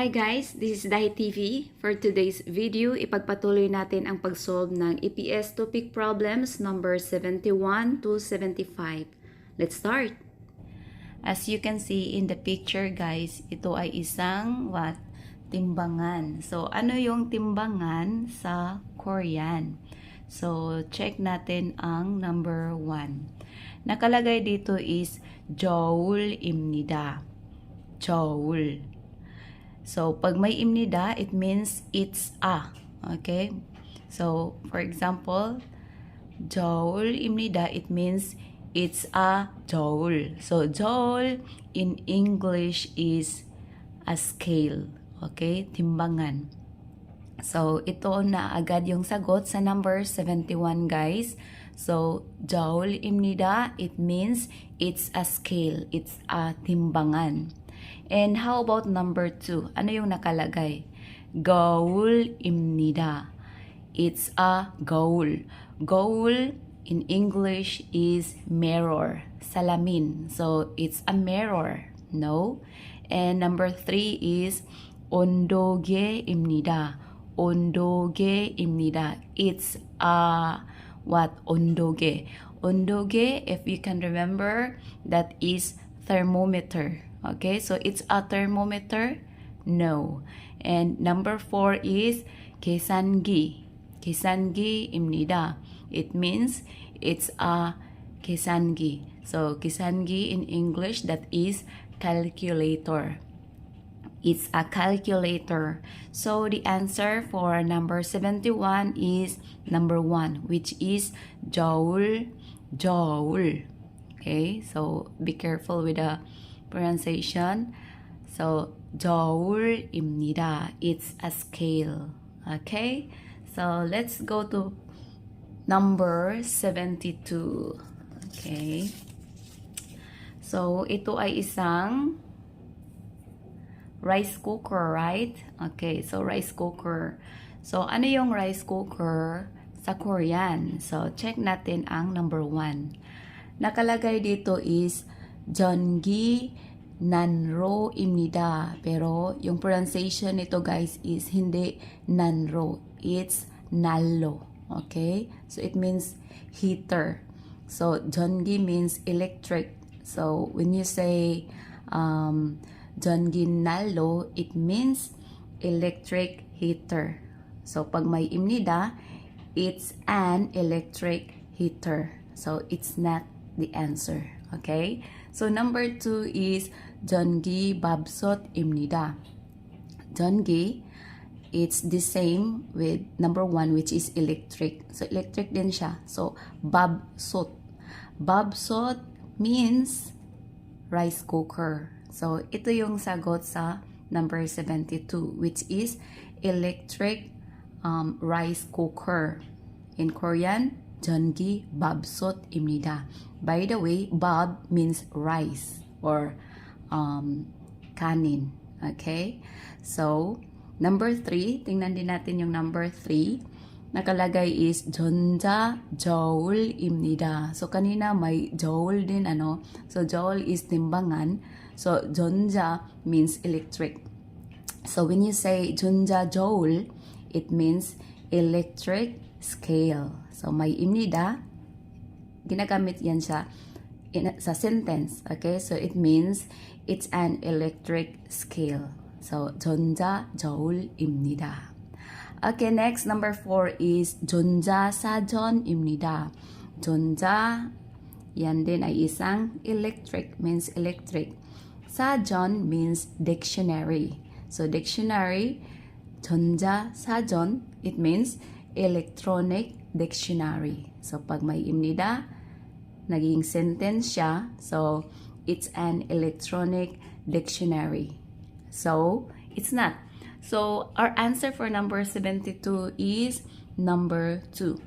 Hi guys, this is Dahee TV. For today's video, ipagpatuloy natin ang pag-solve ng Eps-Topik problems number 71 to 75. Let's start! As you can see in the picture guys, ito ay isang timbangan. So, ano yung timbangan sa Korean? So, check natin ang number 1. Nakalagay dito is 저울입니다. 저울. So, pag may imnida, it means it's a. Okay? So, for example, 저울입니다, it means it's a 저울. So, 저울 in English is a scale. Okay? Timbangan. So, ito na agad yung sagot sa number 71, guys. So, 저울입니다, it means it's a scale. It's a timbangan. And how about number 2? Ano yung nakalagay? 거울입니다. It's a 거울. 거울 in English is mirror. Salamin. So, it's a mirror. No? And number 3 is 온도계입니다. 온도계입니다. It's a 온도계. 온도계, if you can remember, that is thermometer. Okay, so it's a thermometer? No. And number 4 is 계산기. 계산기입니다. It means it's a 계산기. So, 계산기 in English, that is calculator. It's a calculator. So, the answer for number 71 is number 1, which is 저울, 저울. Okay, so be careful with the pronunciation. So, 저울입니다. It's a scale. Okay? So, let's go to number 72. Okay? So, ito ay isang rice cooker, right? Okay, so rice cooker. So, ano yung rice cooker sa Korean? So, check natin ang number 1. Nakalagay dito is 전기 난로입니다. Pero yung pronunciation nito guys is hindi 난로. It's 난로. Okay? So it means heater. So 전기 means electric. So when you say 전기 난로, it means electric heater. So pag may imnida, it's an electric heater. So it's not the answer. Okay? So number 2 is 전기밥솥입니다. 전기, it's the same with number 1, which is electric. So electric din siya. So 밥솥. 밥솥 means rice cooker. So ito yung sagot sa number 72, which is electric rice cooker. In Korean, 전기밥솥입니다. By the way, 밥 means rice or kanin. Okay? So, number 3, tingnan din natin yung number 3. Nakalagay is 전자저울입니다. So, kanina may 저울 din, ano? So, 저울 is timbangan. So, 전자 means electric. So, when you say 전자저울, it means electric scale. So, may imnida, ginagamit yan sa sentence. Okay? So, it means it's an electric scale. So, 전자저울입니다. Okay, next, number 4 is 전자사전입니다. 전자, yan din ay isang electric, means electric. 사전 means dictionary. So, dictionary, 전자사전, it means electronic dictionary. So, pag may imnida, naging sentence siya. So, it's an electronic dictionary. So, it's not. So, our answer for number 72 is number 2,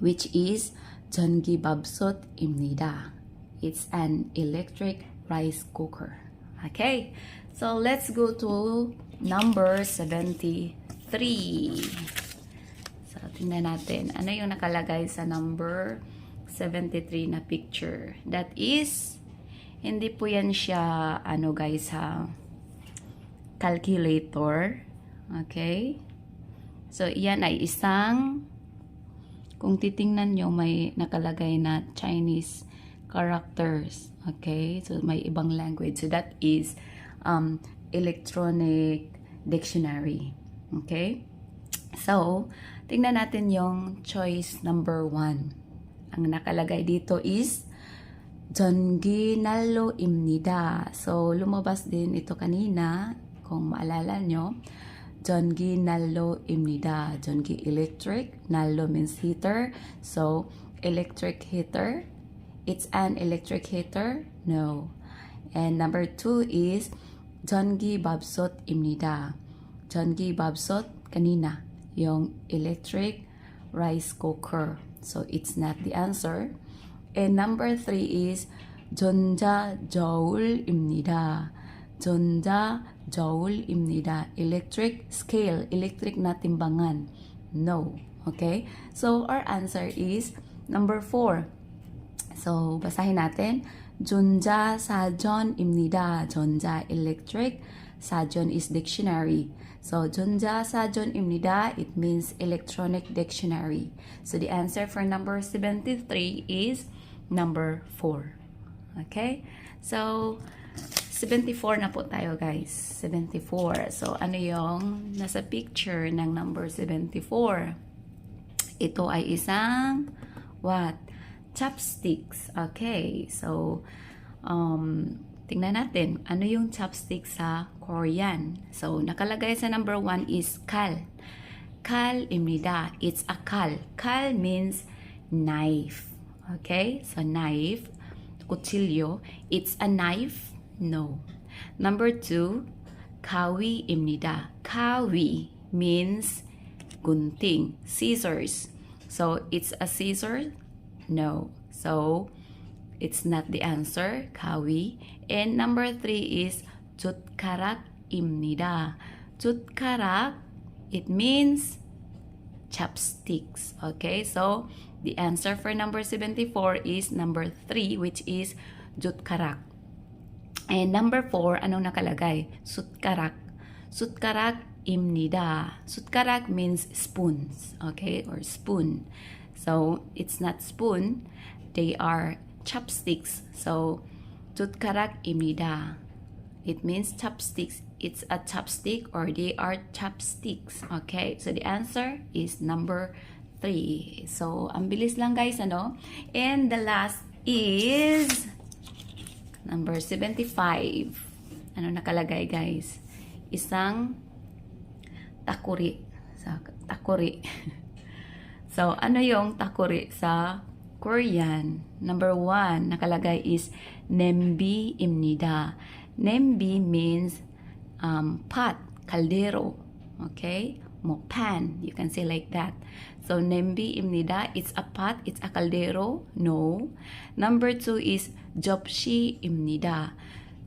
which is 전기밥솥입니다. It's an electric rice cooker. Okay? So, let's go to number 73. So, tingnan natin. Ano yung nakalagay sa number 73 na picture? That is, hindi po yan siya, ano guys ha, calculator. Okay? So, iyan ay isang, kung titingnan nyo, may nakalagay na Chinese characters. Okay? So, may ibang language. So, that is electronic dictionary. Okay? So, tingnan natin yung choice number 1. Ang nakalagay dito is 전기 난로입니다. So, lumabas din ito kanina, kung maalala nyo. 전기 난로입니다. 전기 electric, 난로 means heater. So, electric heater. It's an electric heater? No. And number 2 is 전기 밥솥입니다. 전기 밥솥, kanina, yung electric rice cooker. So, it's not the answer. And number 3 is 전자저울입니다. 전자저울입니다. Electric scale, electric na timbangan. No. Okay? So, our answer is number 4. So, basahin natin. 전자사전입니다. 전자 electric, 사전 is dictionary. So, 전자사전입니다, it means electronic dictionary. So, the answer for number 73 is number 4. Okay? So, 74 na po tayo, guys. 74. So, ano yung nasa picture ng number 74? Ito ay isang, what? Chopsticks. Okay. So, tingnan natin. Ano yung chopstick sa Korean? So, nakalagay sa number 1 is kal. Kal입니다. It's a kal. Kal means knife. Okay? So, knife. Kutsilyo. It's a knife? No. Number 2, 가위입니다. 가위 means gunting. Scissors. So, it's a scissor? No. So, it's not the answer. 가위. And number 3 is 젓가락입니다. 젓가락, it means chopsticks. Okay? So, the answer for number 74 is number 3, which is 젓가락. And number 4, anong nakalagay? 숟가락. 숟가락입니다. 숟가락 means spoons. Okay? Or spoon. So, it's not spoon. They are chopsticks. So, 젓가락입니다. It means chopsticks. It's a chopstick or they are chopsticks. Okay? So, the answer is number 3. So, ang bilis lang, guys, ano? And the last is number 75. Ano nakalagay, guys? Isang takuri. Takuri. So, ano yung takuri sa Korean? Number 1, nakalagay is 냄비입니다. 냄비 means pot, caldero. Okay? Mo pan. You can say like that. So, 냄비입니다. It's a pot. It's a caldero. No. Number 2 is 접시입니다.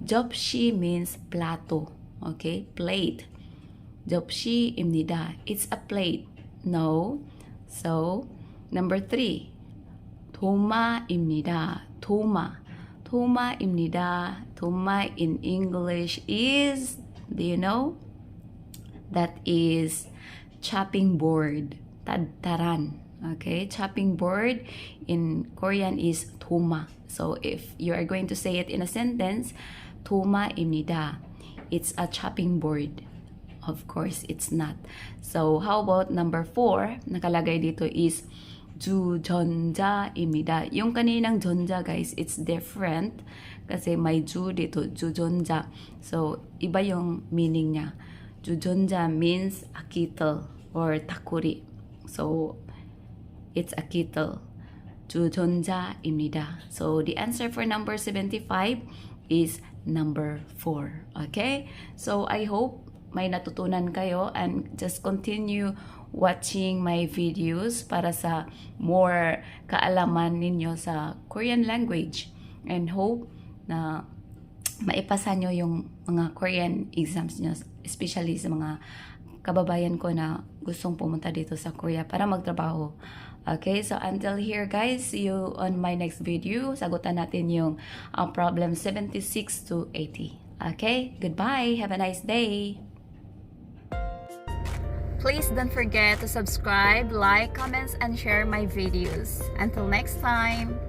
접시 means plato. Okay? Plate. 접시입니다. It's a plate. No. So, number 3, 도마입니다. 도마. 도마입니다. 도마 in English is, do you know? That is chopping board. Tadtaran. Okay? Chopping board in Korean is doma. So, if you are going to say it in a sentence, 도마입니다. It's a chopping board. Of course, it's not. So, how about number 4? Nakalagay dito is 주전자입니다. Yung kaninang 전자, guys, it's different. Kasi may 주 dito, 주전자. So, iba yung meaning niya. 주전자 means a kettle or takuri. So, it's a kettle. 주전자입니다. So, the answer for number 75 is number 4. Okay? So, I hope may natutunan kayo and just continue watching my videos para sa more kaalaman ninyo sa Korean language, and hope na maipasa nyo yung mga Korean exams nyo, especially sa mga kababayan ko na gustong pumunta dito sa Korea para magtrabaho. Okay, so until here, guys, see you on my next video. Sagutan natin yung problem 76 to 80. Okay, goodbye. Have a nice day. Please don't forget to subscribe, like, comments, and share my videos. Until next time.